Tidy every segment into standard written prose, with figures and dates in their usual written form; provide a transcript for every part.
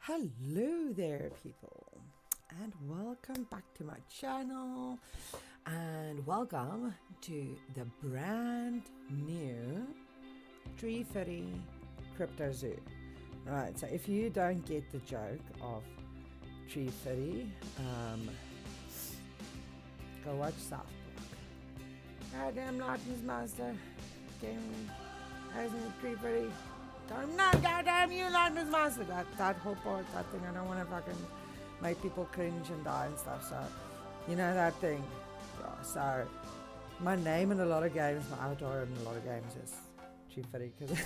Hello there, people, and welcome back to my channel, and welcome to the brand new Tree Fitty Crypto Zoo. Right, so if you don't get the joke of Tree Fitty, go watch South Park. Goddamn Lightning's Master, hasn't Tree Fitty. Goddamn you, Lightning's Master. That whole part, that thing, I don't want to fucking make people cringe and die and stuff, so, you know that thing. Yeah, so, my name in a lot of games, my avatar in a lot of games is Tree Fitty, because,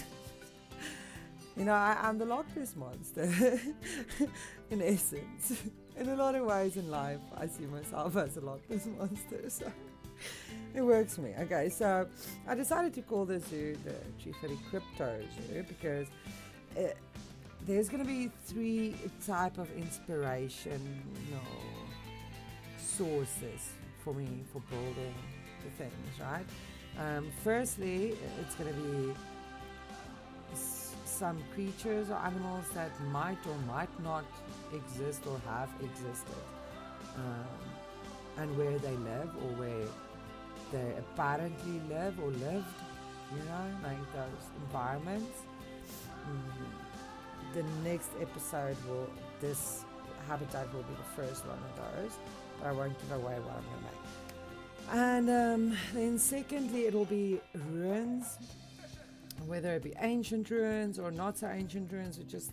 you know, I'm the Loch Ness Monster, in essence. In a lot of ways in life, I see myself as a Loch Ness Monster, so it works for me. Okay, so I decided to call the zoo the Tree Fitty Crypto Zoo because there's going to be three type of inspirational sources for me for building the things, right? Firstly, it's going to be some creatures or animals that might or might not exist or have existed, and where they live or where they apparently live or lived, you know, like those environments. The next episode this habitat will be the first one of those, but I won't give away what I'm going to make. And then secondly, it'll be ruins, whether it be ancient ruins or not so ancient ruins, or just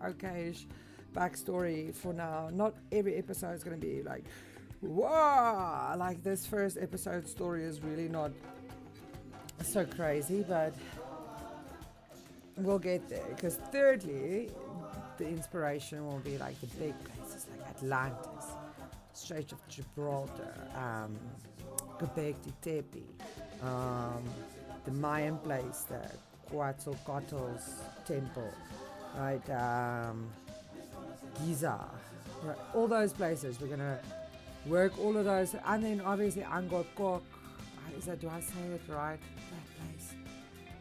okayish backstory for now. Not every episode is going to be like, whoa, like this first episode story is really not so crazy, but we'll get there. Because thirdly, the inspiration will be like the big places like Atlantis, Strait of Gibraltar, Göbekli Tepe, the Mayan place, the Quetzalcoatl's temple, right, Giza, right, all those places. We're gonna work all of those, and then obviously Angkor Kok. Do I say it right? That place,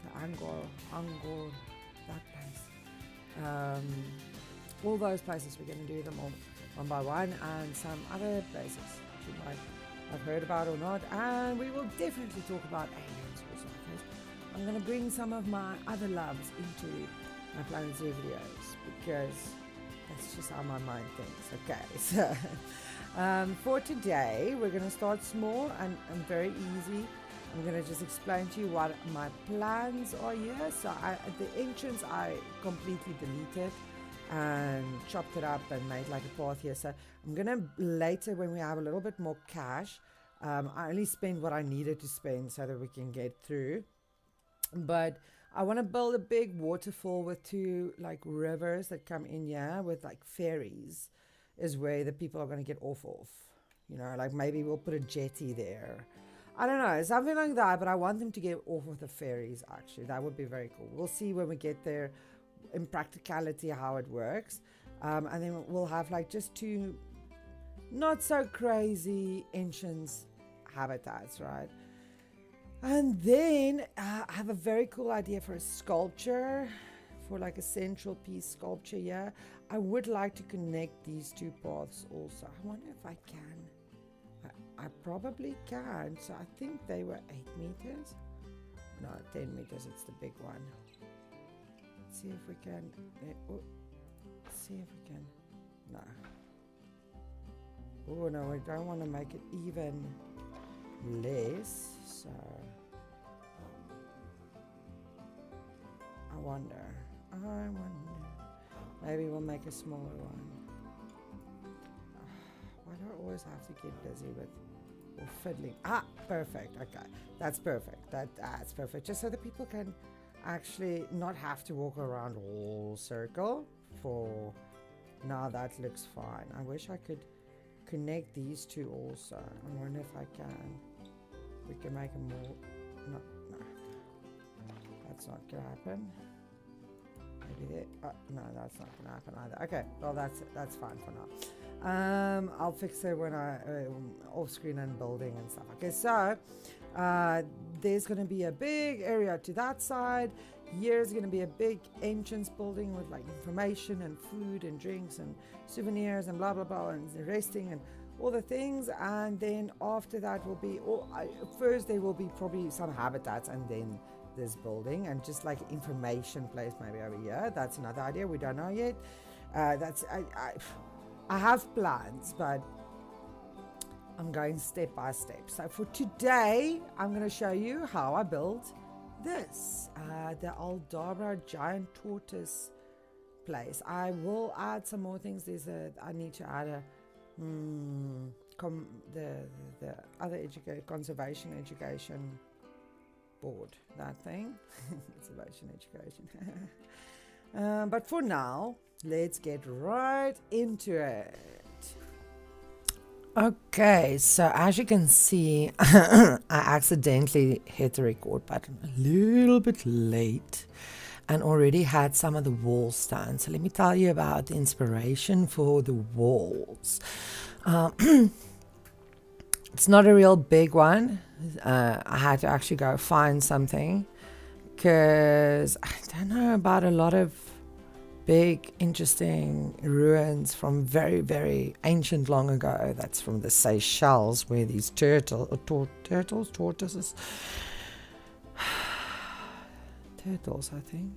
the Angkor, that place. All those places, we're going to do them all one by one, and some other places that you might have heard about or not. And we will definitely talk about aliens also, because I'm going to bring some of my other loves into my Planet Zoo videos, because that's just how my mind thinks. Okay, so for today, we're going to start small and very easy. I'm going to just explain to you what my plans are here. So the entrance, I completely deleted and chopped it up and made like a path here. So I'm going to later, when we have a little bit more cash, I only spend what I needed to spend so that we can get through. But I want to build a big waterfall with two like rivers that come in here with like ferries, is where the people are going to get off, you know, like maybe we'll put a jetty there. I don't know, something like that, but I want them to get off of the ferries, actually. That would be very cool. We'll see when we get there in practicality how it works. And then we'll have like just two not so crazy entrance habitats, right? And then I have a very cool idea for a sculpture, for like a central piece sculpture here. I would like to connect these two paths also. I wonder if I can. I probably can. So I think they were 8 meters. No, 10 meters. It's the big one. Let's see if we can. See if we can. No. Oh no, we don't want to make it even less. So I wonder. Maybe we'll make a smaller one. Why do I always have to get busy with fiddling? Perfect. Okay, that's perfect. That's perfect. Just so the people can actually not have to walk around all circle. For now, that looks fine. I wish I could connect these two also. I wonder if I can. We can make a more. No, that's not gonna happen. Maybe there. No, that's not gonna happen either. Okay, well that's fine for now. I'll fix it when I off screen and building and stuff. Okay, so there's gonna be a big area to that side. Here's going to be a big entrance building with like information and food and drinks and souvenirs and blah blah blah and resting and all the things. And then after that will be first there will be probably some habitats, and then this building, and just like information place maybe over here. That's another idea, we don't know yet. I have plans, but I'm going step by step. So for today, I'm going to show you how I built this, the Aldabra giant tortoise place. I will add some more things. I need to add the other conservation education board, that thing. Conservation education. But for now, let's get right into it. Okay, so as you can see, I accidentally hit the record button a little bit late and already had some of the walls done. So let me tell you about the inspiration for the walls. It's not a real big one. I had to actually go find something because I don't know about a lot of big interesting ruins from very, very ancient long ago. That's from the Seychelles, where these tortoises I think,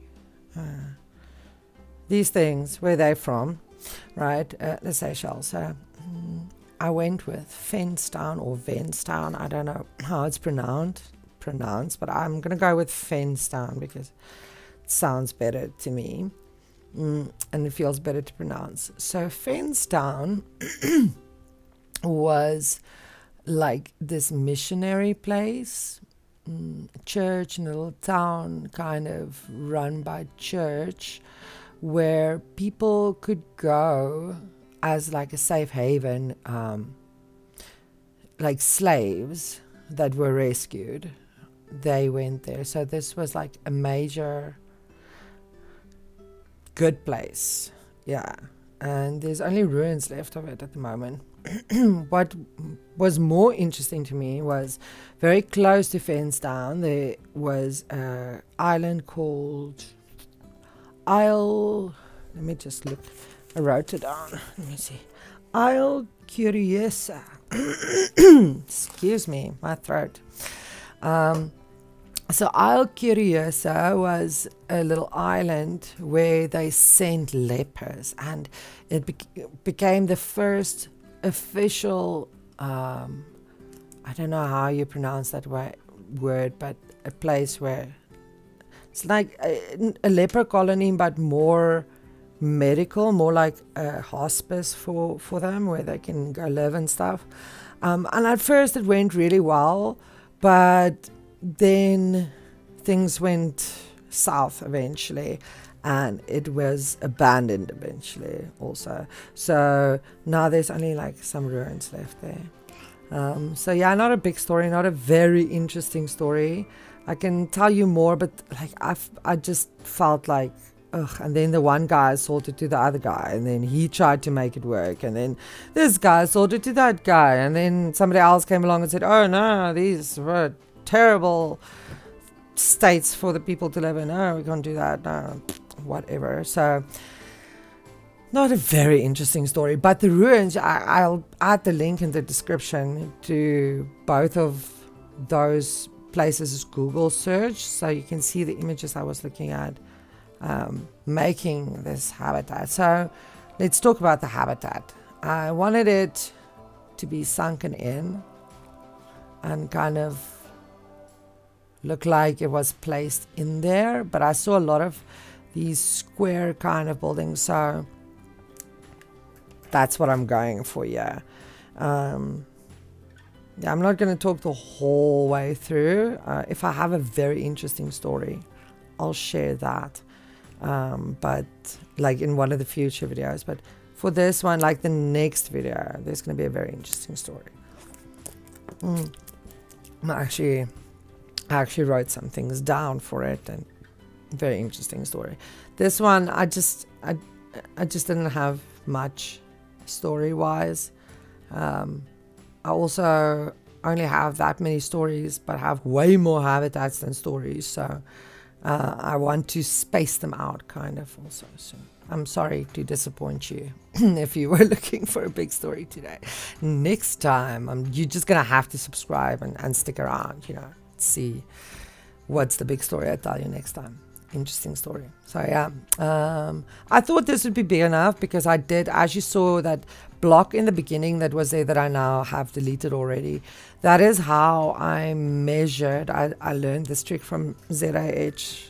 these things, where they're from, right? The Seychelles. So I went with Fenstown or Venstown. I don't know how it's pronounced, but I'm gonna go with Fenstown because it sounds better to me. And it feels better to pronounce. So Fenstown was like this missionary place, church in a little town, kind of run by church, where people could go as like a safe haven, like slaves that were rescued. They went there. So this was like a major good place, yeah, and there's only ruins left of it at the moment. What was more interesting to me was very close to Fenstown there was an island called let me just look, I wrote it down, let me see, Isle Curiosa. Excuse me, my throat. So Isle Curiosa was a little island where they sent lepers, and it became the first official, I don't know how you pronounce that word, but a place where it's like a leper colony, but more medical, more like a hospice for them, where they can go live and stuff. And at first it went really well, but then things went south eventually, and it was abandoned eventually also. So now there's only like some ruins left there. So yeah, not a big story, not a very interesting story. I can tell you more, but like I just felt like ugh. And then the one guy sold it to the other guy, and then he tried to make it work, and then this guy sold it to that guy, and then somebody else came along and said, oh no, these were terrible states for the people to live in. No, we can't do that. No, whatever. So not a very interesting story, but the ruins, I'll add the link in the description to both of those places. Google search, so you can see the images I was looking at making this habitat. So let's talk about the habitat. I wanted it to be sunken in and kind of look like it was placed in there, but I saw a lot of these square kind of buildings, so that's what I'm going for. Yeah, I'm not going to talk the whole way through. If I have a very interesting story, I'll share that, but like in one of the future videos. But for this one, like the next video, there's going to be a very interesting story. I actually wrote some things down for it, and very interesting story. This one, I just didn't have much story wise. I also only have that many stories, but have way more habitats than stories. So I want to space them out kind of also. So I'm sorry to disappoint you if you were looking for a big story today. Next time, you're just going to have to subscribe and stick around, see what's the big story I tell you next time. Interesting story. So yeah, I thought this would be big enough because I did, as you saw, that block in the beginning that was there that I now have deleted already. That is how I measured. I learned this trick from ZAS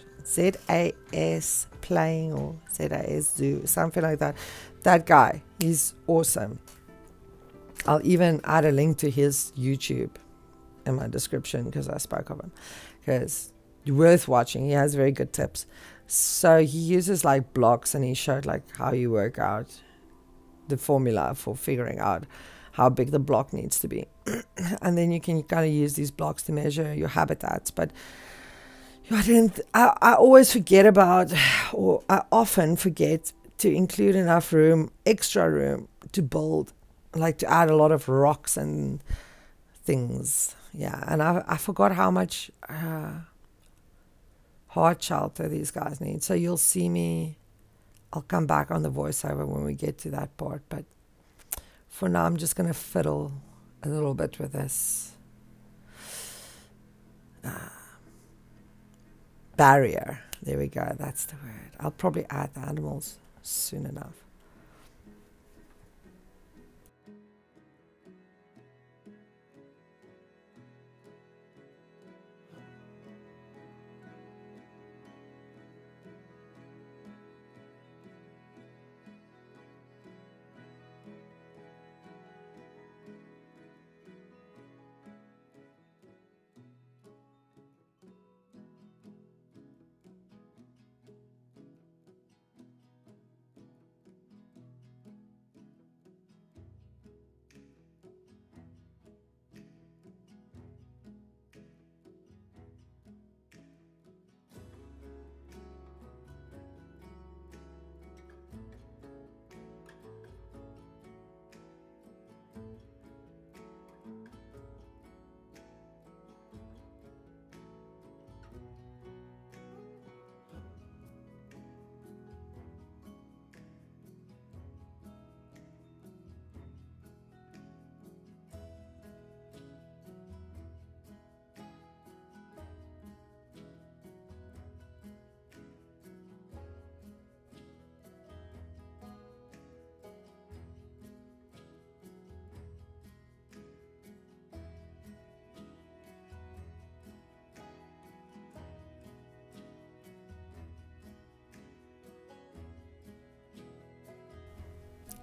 playing or ZAS Zoo, something like that. That guy, he's awesome. I'll even add a link to his YouTube in my description because I spoke of him, because worth watching. He has very good tips. So he uses like blocks, and he showed like how you work out the formula for figuring out how big the block needs to be. And then you can kind of use these blocks to measure your habitats. But I always forget about, or I often forget to include enough room, extra room to build, like to add a lot of rocks and things. Yeah, and I forgot how much hard shelter these guys need. So you'll see me, I'll come back on the voiceover when we get to that part, but for now I'm just going to fiddle a little bit with this barrier. There we go, that's the word. I'll probably add the animals soon enough.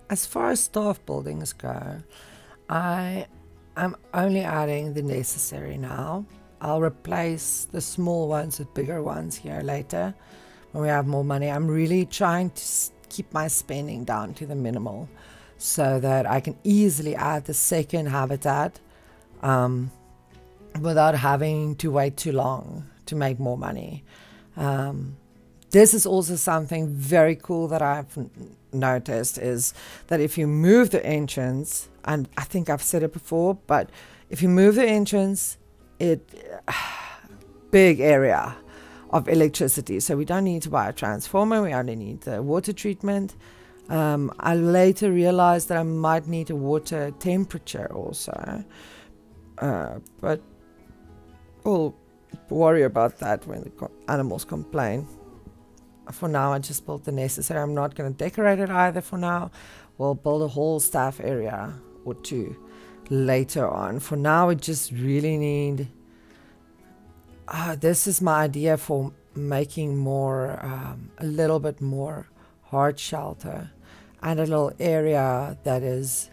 As far as staff buildings go, I am only adding the necessary now. I'll replace the small ones with bigger ones here later when we have more money. I'm really trying to keep my spending down to the minimal so that I can easily add the second habitat without having to wait too long to make more money. This is also something very cool that I've noticed, is that if you move the entrance, and I think I've said it before, but if you move the entrance, big area of electricity. So we don't need to buy a transformer, we only need the water treatment. I later realized that I might need a water temperature also, but we'll worry about that when the animals complain. For now, I just built the necessary. I'm not going to decorate it either for now. We'll build a whole staff area or two later on. For now, we just really need... this is my idea for making more, a little bit more hard shelter and a little area that is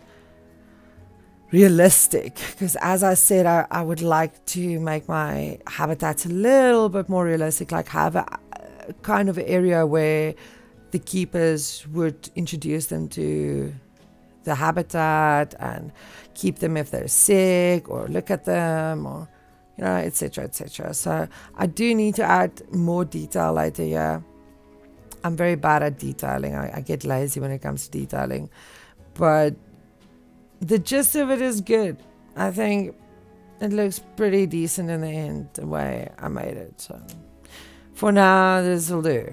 realistic. Because as I said, I would like to make my habitats a little bit more realistic, like have a kind of area where the keepers would introduce them to the habitat and keep them if they're sick, or look at them, or etc, etc. So I do need to add more detail later. Yeah, I'm very bad at detailing. I get lazy when it comes to detailing, but the gist of it is good. I think it looks pretty decent in the end, the way I made it. So For now, this will do.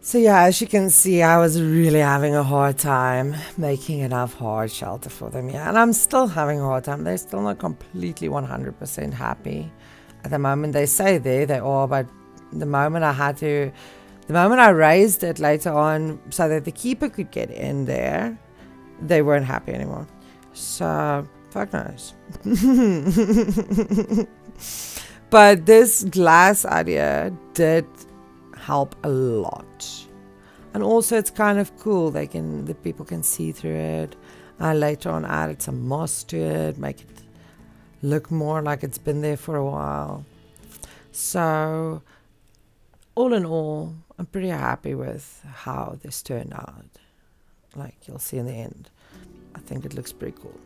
So yeah, as you can see, I was really having a hard time making enough hard shelter for them. Yeah, and I'm still having a hard time. They're still not completely 100% happy at the moment. They say they are, but the moment I raised it later on so that the keeper could get in there, they weren't happy anymore. So fuck knows. But this glass idea did help a lot. And also it's kind of cool. The people can see through it. I later on added some moss to it, make it look more like it's been there for a while. So all in all, I'm pretty happy with how this turned out. Like you'll see in the end. I think it looks pretty cool.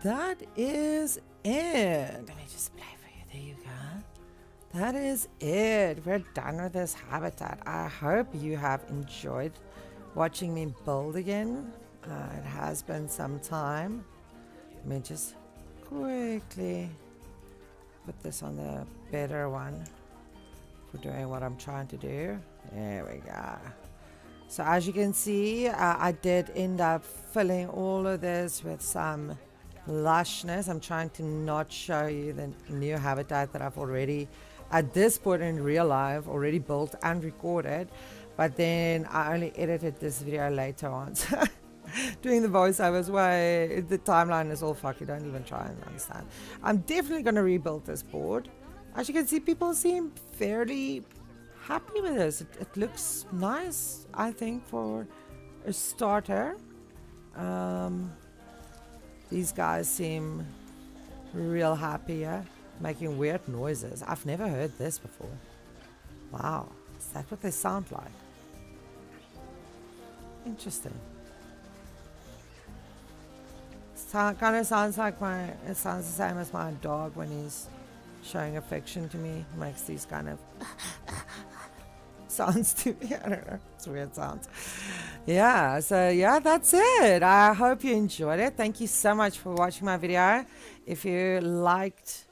that is it. Let me just play for you. There you go. That is it. We're done with this habitat. I hope you have enjoyed watching me build again. It has been some time. Let me just quickly put this on the better one for doing what I'm trying to do. There we go. So as you can see, I did end up filling all of this with some lushness. I'm trying to not show you the new habitat that I've already, at this point in real life, already built and recorded. But then I only edited this video later on. So doing the voiceovers, why the timeline is all fucky. Don't even try and understand. I'm definitely going to rebuild this board. As you can see, people seem fairly happy with this. It looks nice, I think, for a starter. These guys seem real happy, yeah? Making weird noises. I've never heard this before. Wow, is that what they sound like? Interesting. Kind of sounds like it sounds the same as my dog when he's showing affection to me. Makes these kind of sounds to me. I don't know. It's weird sounds. Yeah, so yeah, that's it. I hope you enjoyed it. Thank you so much for watching my video. If you liked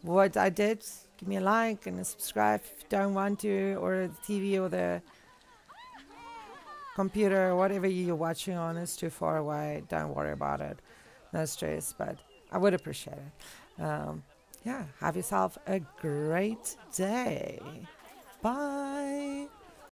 what I did, give me a like and a subscribe if you don't want to, or the TV or the computer or whatever you're watching on is too far away. Don't worry about it. No stress, but I would appreciate it. Yeah, have yourself a great day. Bye.